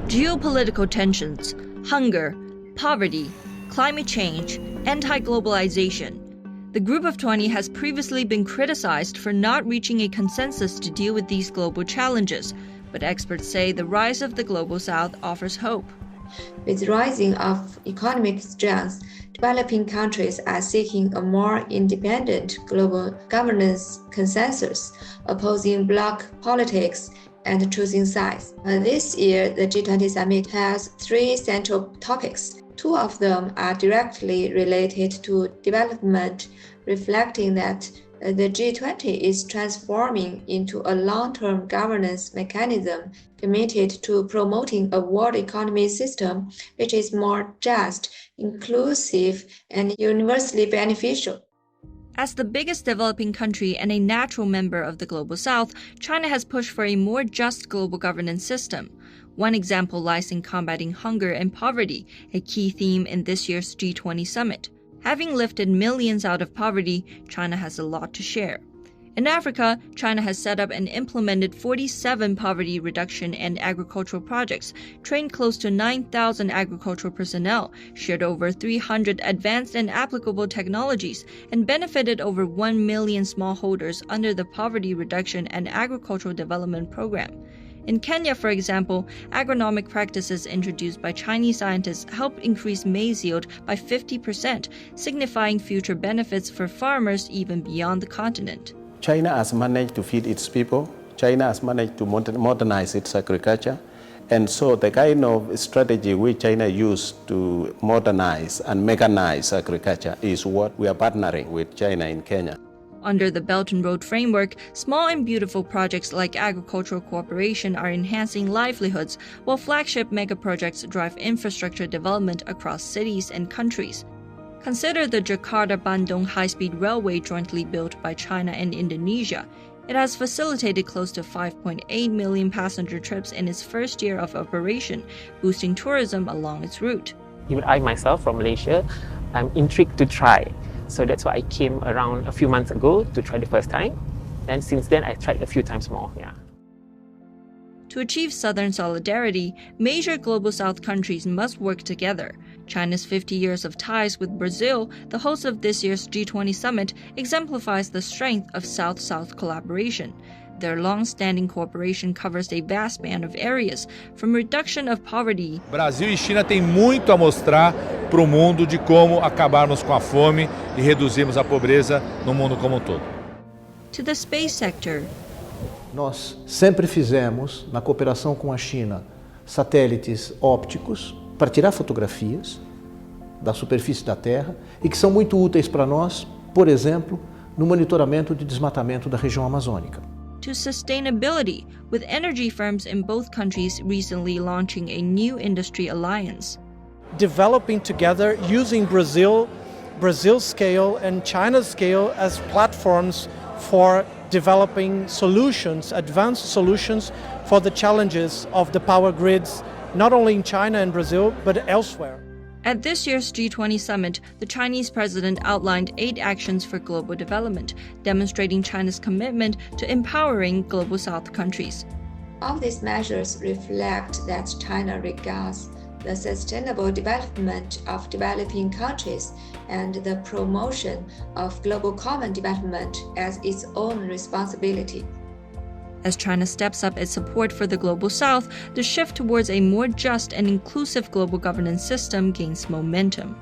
geopolitical tensions, hunger, poverty, climate change, anti-globalization. The Group of 20 has previously been criticized for not reaching a consensus to deal with these global challenges, but experts say the rise of the Global South offers hope. With the rising of economic strength, developing countries are seeking a more independent global governance consensus, opposing bloc politics and choosing sides. This year, the G20 summit has 3 central topics. 2 of them are directly related to development, reflecting that the G20 is transforming into a long-term governance mechanism committed to promoting a world economy system which is more just, inclusive, and universally beneficial. As the biggest developing country and a natural member of the Global South, China has pushed for a more just global governance system. One example lies in combating hunger and poverty, a key theme in this year's G20 summit. Having lifted millions out of poverty, China has a lot to share. In Africa, China has set up and implemented 47 poverty reduction and agricultural projects, trained close to 9,000 agricultural personnel, shared over 300 advanced and applicable technologies, and benefited over 1 million smallholders under the Poverty Reduction and Agricultural Development Program. In Kenya, for example, agronomic practices introduced by Chinese scientists helped increase maize yield by 50%, signifying future benefits for farmers even beyond the continent. China has managed to feed its people. China has managed to modernize its agriculture. And so the kind of strategy which China used to modernize and mechanize agriculture is what we are partnering with China in Kenya. Under the Belt and Road framework, small and beautiful projects like agricultural cooperation are enhancing livelihoods, while flagship mega-projects drive infrastructure development across cities and countries. Consider the Jakarta-Bandung high-speed railway jointly built by China and Indonesia. It has facilitated close to 5.8 million passenger trips in its first year of operation, boosting tourism along its route. Even I myself from Malaysia, I'm intrigued to try. So that's why I came around a few months ago to try the first time. And since then, I tried a few times more. To achieve Southern solidarity, major Global South countries must work together. China's 50 years of ties with Brazil, the host of this year's G20 summit, exemplifies the strength of South-South collaboration. Their long-standing cooperation covers a vast span of areas, from reduction of poverty. Brasil e China têm muito a mostrar para o mundo de como acabarmos com a fome e reduzirmos a pobreza no mundo como um todo. To the space sector. Nós sempre fizemos, na cooperação com a China, satélites ópticos para tirar fotografias da superfície da Terra e que são muito úteis para nós, por exemplo, no monitoramento de desmatamento da região amazônica. To sustainability, with energy firms in both countries recently launching a new industry alliance. Developing together using Brazil's scale and China's scale as platforms for developing solutions, advanced solutions for the challenges of the power grids, not only in China and Brazil, but elsewhere. At this year's G20 summit, the Chinese president outlined 8 actions for global development, demonstrating China's commitment to empowering Global South countries. All these measures reflect that China regards the sustainable development of developing countries and the promotion of global common development as its own responsibility. As China steps up its support for the Global South, the shift towards a more just and inclusive global governance system gains momentum.